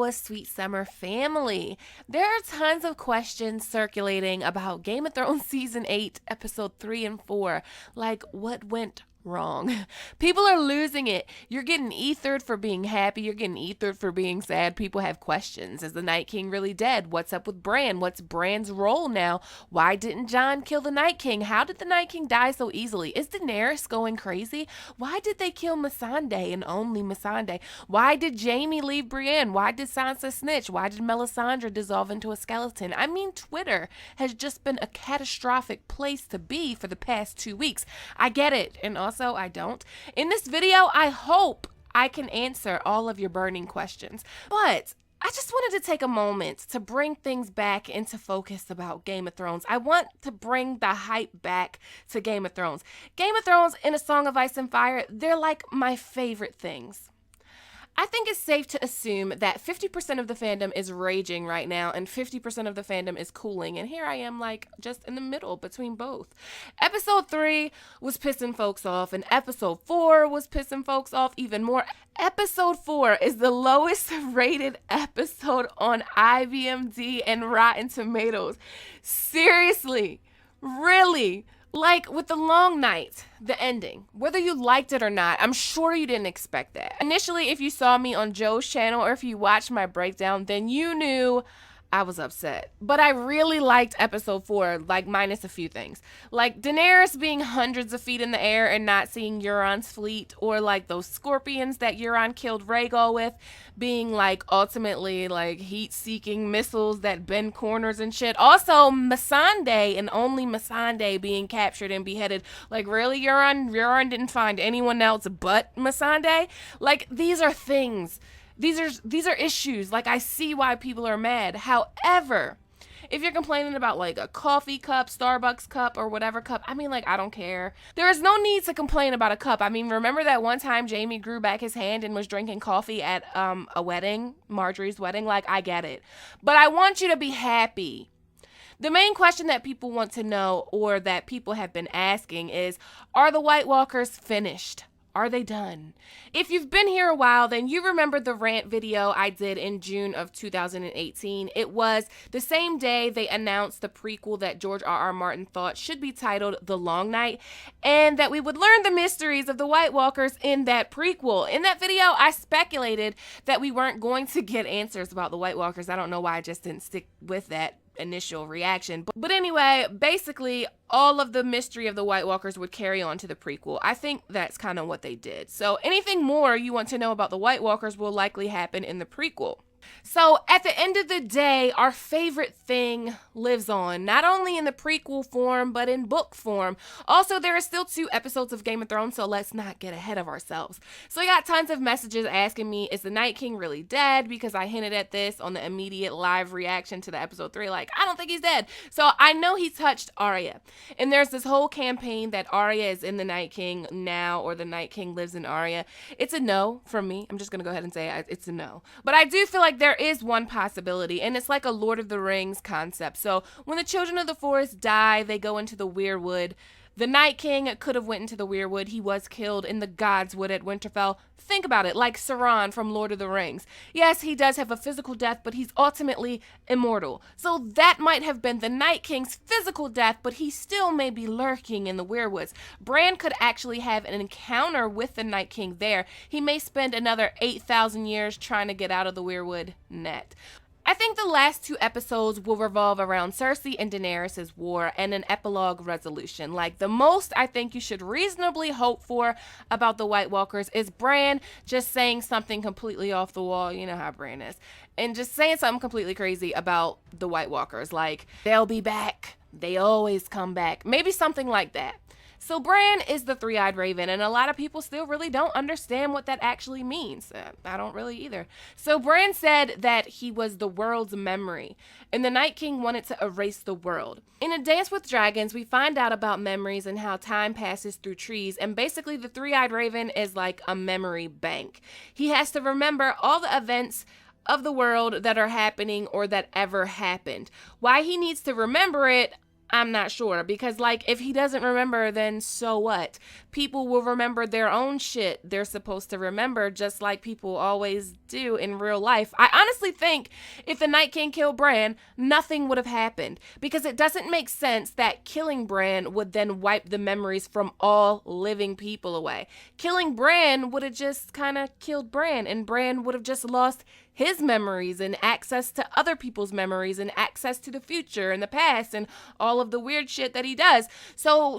Hello, Sweet Summer family. There are tons of questions circulating about Game of Thrones Season 8, Episode 3 and 4. Like, what went wrong? People are losing it. You're getting ethered for being happy. You're getting ethered for being sad. People have questions. Is the Night King really dead? What's up with Bran? What's Bran's role now? Why didn't Jon kill the Night King? How did the Night King die so easily? Is Daenerys going crazy? Why did they kill Missandei and only Missandei? Why did Jaime leave Brienne? Why did Sansa snitch? Why did Melisandre dissolve into a skeleton? I mean, Twitter has just been a catastrophic place to be for the past 2 weeks. I get it. And also, I don't. In this video, I hope I can answer all of your burning questions. But I just wanted to take a moment to bring things back into focus about Game of Thrones. I want to bring the hype back to Game of Thrones. Game of Thrones and A Song of Ice and Fire, they're like my favorite things. I think it's safe to assume that 50% of the fandom is raging right now and 50% of the fandom is cooling. And here I am, like, just in the middle between both. Episode 3 was pissing folks off, and Episode 4 was pissing folks off even more. Episode 4 is the lowest rated episode on IMDb and Rotten Tomatoes. Seriously, really? Like, with the long night, the ending, whether you liked it or not, I'm sure you didn't expect that. Initially, if you saw me on Joe's channel or if you watched my breakdown, then you knew I was upset. But I really liked Episode 4, like, minus a few things. Like, Daenerys being hundreds of feet in the air and not seeing Euron's fleet, or, like, those scorpions that Euron killed Rhaegal with being, like, ultimately, like, heat-seeking missiles that bend corners and shit. Also, Missandei and only Missandei being captured and beheaded. Like, really, Euron? Euron didn't find anyone else but Missandei? Like, these are things. These are issues. Like, I see why people are mad. However, if you're complaining about, like, a coffee cup, Starbucks cup, or whatever cup, I mean, like, I don't care. There is no need to complain about a cup. I mean, remember that one time Jaime grew back his hand and was drinking coffee at a wedding, Marjorie's wedding? Like, I get it. But I want you to be happy. The main question that people want to know, or that people have been asking, is, are the White Walkers finished? Are they done? If you've been here a while, then you remember the rant video I did in June of 2018. It was the same day they announced the prequel that George R.R. Martin thought should be titled The Long Night, and that we would learn the mysteries of the White Walkers in that prequel. In that video, I speculated that we weren't going to get answers about the White Walkers. I don't know why I just didn't stick with that initial reaction. But anyway, basically, all of the mystery of the White Walkers would carry on to the prequel. I think that's kind of what they did. So anything more you want to know about the White Walkers will likely happen in the prequel. So at the end of the day, our favorite thing lives on, not only in the prequel form, but in book form. Also, there are still 2 episodes of Game of Thrones, so let's not get ahead of ourselves. So I got tons of messages asking me, is the Night King really dead? Because I hinted at this on the immediate live reaction to the episode 3, like, I don't think he's dead. So I know he touched Arya. And there's this whole campaign that Arya is in the Night King now, or the Night King lives in Arya. It's a no from me. I'm just going to go ahead and say it's a no. But I do feel like there is one possibility, and it's like a Lord of the Rings concept. So when the children of the forest die, they go into the Weirwood. The Night King could have went into the Weirwood. He was killed in the God's Wood at Winterfell. Think about it, like Sauron from Lord of the Rings. Yes, he does have a physical death, but he's ultimately immortal. So that might have been the Night King's physical death, but he still may be lurking in the Weirwoods. Bran could actually have an encounter with the Night King there. He may spend another 8,000 years trying to get out of the Weirwood net. I think the last 2 episodes will revolve around Cersei and Daenerys' war and an epilogue resolution. Like, the most I think you should reasonably hope for about the White Walkers is Bran just saying something completely off the wall. You know how Bran is. And just saying something completely crazy about the White Walkers. Like, they'll be back. They always come back. Maybe something like that. So Bran is the three-eyed raven, and a lot of people still really don't understand what that actually means. I don't really either. So Bran said that he was the world's memory, and the Night King wanted to erase the world. In A Dance with Dragons, we find out about memories and how time passes through trees, and basically the three-eyed raven is like a memory bank. He has to remember all the events of the world that are happening or that ever happened. Why he needs to remember it, I'm not sure, because like if he doesn't remember, then so what? People will remember their own shit they're supposed to remember, just like people always do in real life. I honestly think if the Night King killed Bran, nothing would have happened, because it doesn't make sense that killing Bran would then wipe the memories from all living people away. Killing Bran would have just kind of killed Bran, and Bran would have just lost his memories and access to other people's memories and access to the future and the past and all of the weird shit that he does. So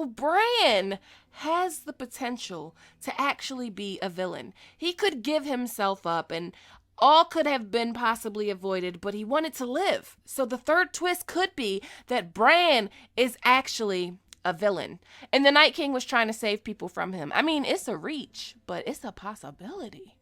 Bran has the potential to actually be a villain. He could give himself up and all could have been possibly avoided, but he wanted to live. So the third twist could be that Bran is actually a villain, and the Night King was trying to save people from him. I mean, it's a reach, but it's a possibility.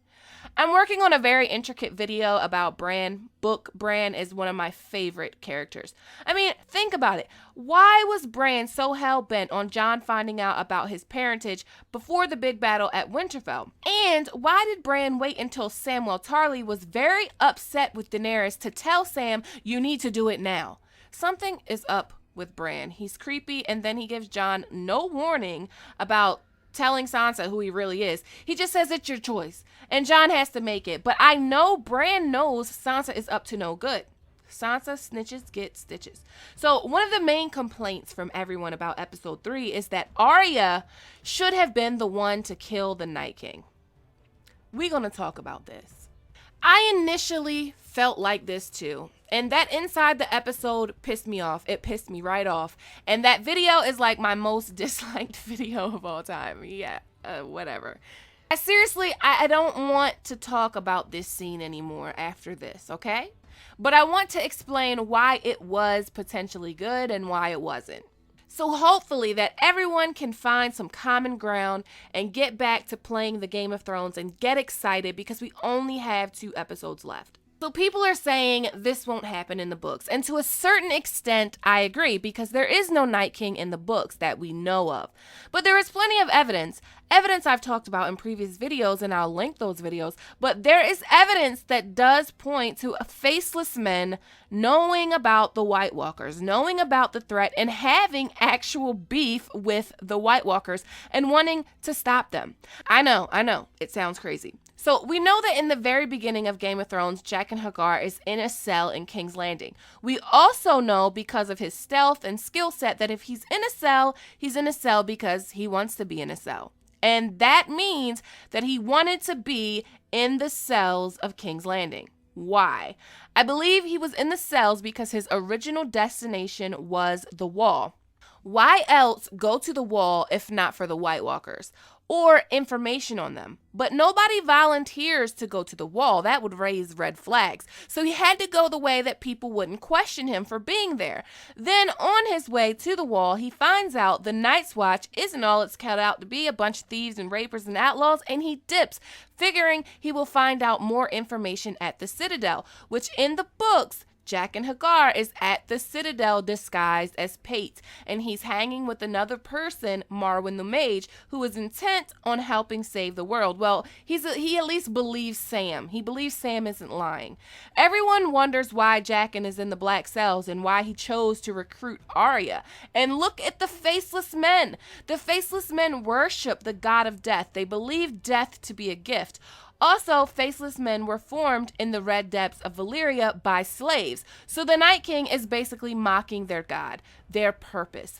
I'm working on a very intricate video about Bran. Book Bran is one of my favorite characters. I mean, think about it. Why was Bran so hell-bent on Jon finding out about his parentage before the big battle at Winterfell? And why did Bran wait until Samwell Tarly was very upset with Daenerys to tell Sam, you need to do it now? Something is up with Bran. He's creepy, and then he gives Jon no warning about telling Sansa who he really is. He just says it's your choice, and Jon has to make it. But I know Bran knows Sansa is up to no good. Sansa snitches get stitches. So one of the main complaints from everyone about episode 3 is that Arya should have been the one to kill the Night King. We're going to talk about this. I initially felt like this too. And that inside the episode pissed me off. It pissed me right off. And that video is like my most disliked video of all time. Yeah, whatever. I don't want to talk about this scene anymore after this, okay? But I want to explain why it was potentially good and why it wasn't. So hopefully that everyone can find some common ground and get back to playing the Game of Thrones and get excited, because we only have 2 episodes left. So people are saying this won't happen in the books. And to a certain extent, I agree, because there is no Night King in the books that we know of. But there is plenty of evidence I've talked about in previous videos, and I'll link those videos. But there is evidence that does point to a Faceless Men knowing about the White Walkers, knowing about the threat, and having actual beef with the White Walkers and wanting to stop them. I know, it sounds crazy. So we know that in the very beginning of Game of Thrones, Jaqen H'ghar is in a cell in King's Landing. We also know, because of his stealth and skill set, that if he's in a cell, he's in a cell because he wants to be in a cell. And that means that he wanted to be in the cells of King's Landing. Why? I believe he was in the cells because his original destination was the Wall. Why else go to the Wall if not for the White Walkers or information on them? But nobody volunteers to go to the Wall. That would raise red flags. So he had to go the way that people wouldn't question him for being there. Then on his way to the Wall, he finds out the Night's Watch isn't all it's cut out to be, a bunch of thieves and rapers and outlaws, and he dips, figuring he will find out more information at the Citadel, which in the books, Jaqen H'ghar is at the Citadel disguised as Pate, and he's hanging with another person, Marwyn the Mage, who is intent on helping save the world. Well, he at least believes Sam. He believes Sam isn't lying. Everyone wonders why Jaqen is in the Black Cells and why he chose to recruit Arya. And look at the Faceless Men. The Faceless Men worship the god of death. They believe death to be a gift. Also, Faceless Men were formed in the red depths of Valyria by slaves. So the Night King is basically mocking their god, their purpose,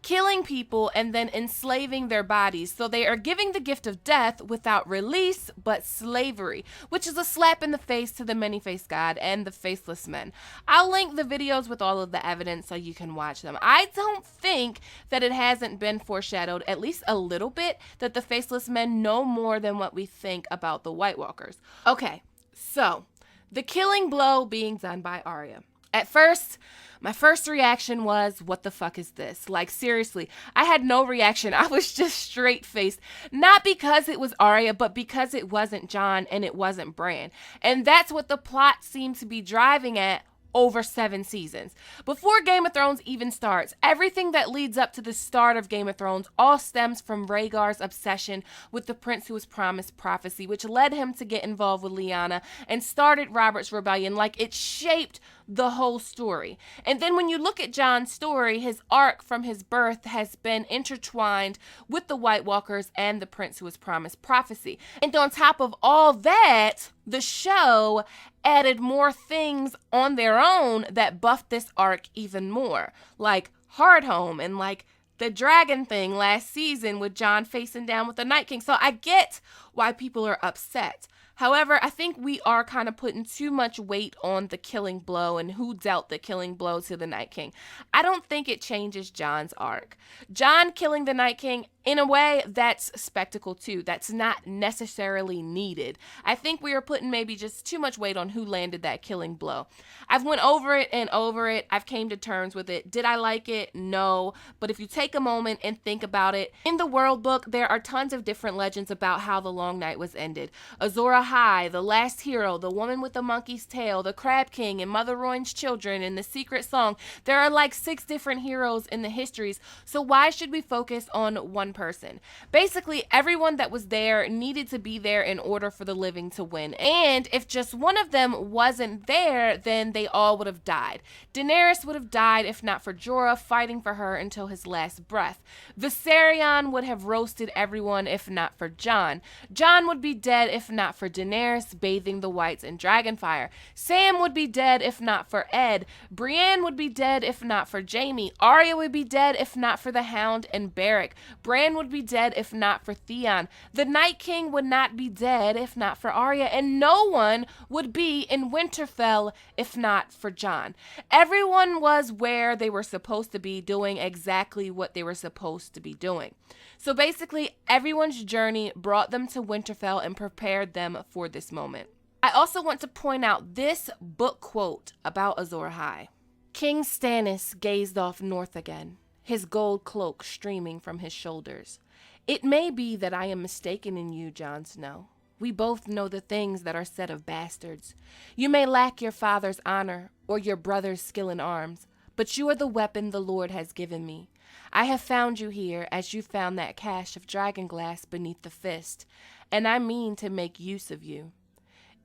killing people and then enslaving their bodies. So they are giving the gift of death without release, but slavery, which is a slap in the face to the many-faced god and the Faceless Men. I'll link the videos with all of the evidence so you can watch them. I don't think that it hasn't been foreshadowed, at least a little bit, that the Faceless Men know more than what we think about the White Walkers. Okay, so the killing blow being done by Arya. At first, my first reaction was, what the fuck is this? Like, seriously, I had no reaction. I was just straight-faced. Not because it was Arya, but because it wasn't Jon and it wasn't Bran. And that's what the plot seemed to be driving at over 7 seasons. Before Game of Thrones even starts, everything that leads up to the start of Game of Thrones all stems from Rhaegar's obsession with the prince who was promised prophecy, which led him to get involved with Lyanna and started Robert's Rebellion. Like, it shaped the whole story. And then when you look at Jon's story, his arc from his birth has been intertwined with the White Walkers and the prince who was promised prophecy. And on top of all that, the show added more things on their own that buffed this arc even more, like Hardhome and like the dragon thing last season with Jon facing down with the Night King. So I get why people are upset. However, I think we are kind of putting too much weight on the killing blow and who dealt the killing blow to the Night King. I don't think it changes Jon's arc. Jon killing the Night King, in a way, that's spectacle too. That's not necessarily needed. I think we are putting maybe just too much weight on who landed that killing blow. I've went over it and over it. I've came to terms with it. Did I like it? No. But if you take a moment and think about it, in the World Book, there are tons of different legends about how the Long Night was ended. Azor Ahai, the last hero, the woman with the monkey's tail, the Crab King, and Mother Royan's children, and the secret song. There are like 6 different heroes in the histories, so why should we focus on one person? Basically, everyone that was there needed to be there in order for the living to win. And if just one of them wasn't there, then they all would have died. Daenerys would have died if not for Jorah fighting for her until his last breath. Viserion would have roasted everyone if not for Jon. Jon would be dead if not for Daenerys bathing the whites in dragonfire. Sam would be dead if not for Ed. Brienne would be dead if not for Jaime. Arya would be dead if not for the Hound and Beric. Bran would be dead if not for Theon. The Night King would not be dead if not for Arya, and no one would be in Winterfell if not for Jon. Everyone was where they were supposed to be, doing exactly what they were supposed to be doing. So basically, everyone's journey brought them to Winterfell and prepared them for this moment. I also want to point out this book quote about Azor Ahai. King Stannis gazed off north again, his gold cloak streaming from his shoulders. It may be that I am mistaken in you, Jon Snow. We both know the things that are said of bastards. You may lack your father's honor or your brother's skill in arms, but you are the weapon the Lord has given me. I have found you here as you found that cache of dragonglass beneath the fist, and I mean to make use of you.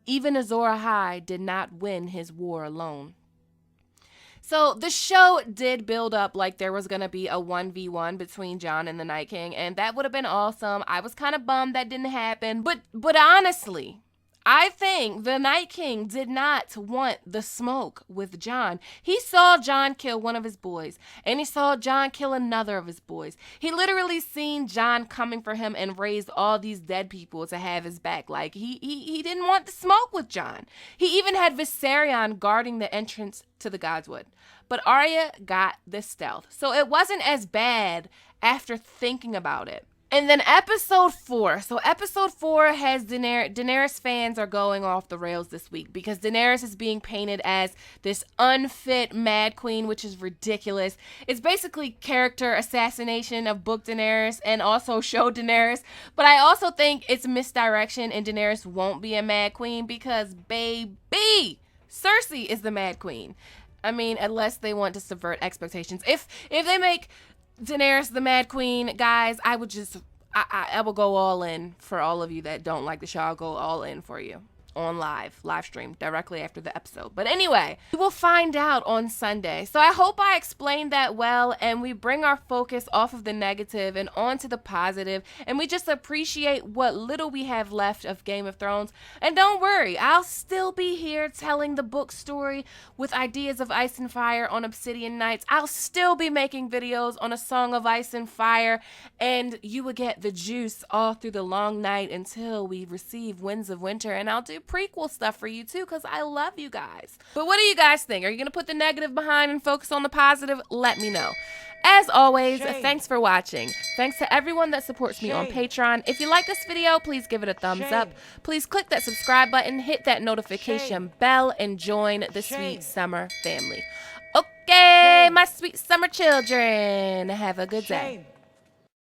Even Azor Ahai did not win his war alone. So the show did build up like there was going to be a 1v1 between Jon and the Night King, and that would have been awesome. I was kind of bummed that didn't happen, but honestly, I think the Night King did not want the smoke with Jon. He saw Jon kill one of his boys, and he saw Jon kill another of his boys. He literally seen Jon coming for him and raised all these dead people to have his back. Like, he didn't want the smoke with Jon. He even had Viserion guarding the entrance to the Godswood. But Arya got the stealth, so it wasn't as bad after thinking about it. And then episode 4. So episode 4 has Daenerys fans are going off the rails this week because Daenerys is being painted as this unfit Mad Queen, which is ridiculous. It's basically character assassination of book Daenerys and also show Daenerys. But I also think it's misdirection and Daenerys won't be a Mad Queen because, baby, Cersei is the Mad Queen. I mean, unless they want to subvert expectations. If they make Daenerys the Mad Queen, guys, I will go all in for all of you that don't like the show. I'll go all in for you on live stream directly after the episode. But anyway, we will find out on Sunday. So I hope I explained that well and we bring our focus off of the negative and onto the positive, and we just appreciate what little we have left of Game of Thrones. And don't worry, I'll still be here telling the book story with ideas of Ice and Fire on Obsidian Nights. I'll still be making videos on A Song of Ice and Fire, and you will get the juice all through the long night until we receive Winds of Winter, and I'll do prequel stuff for you too because I love you guys. But what do you guys think? Are you gonna put the negative behind and focus on the positive? Let me know. As always, thanks for watching. Thanks to everyone that supports me on Patreon. If you like this video, please give it a thumbs up. Please click that subscribe button, hit that notification bell, and join the Sweet Summer family. Okay, my sweet summer children, have a good day.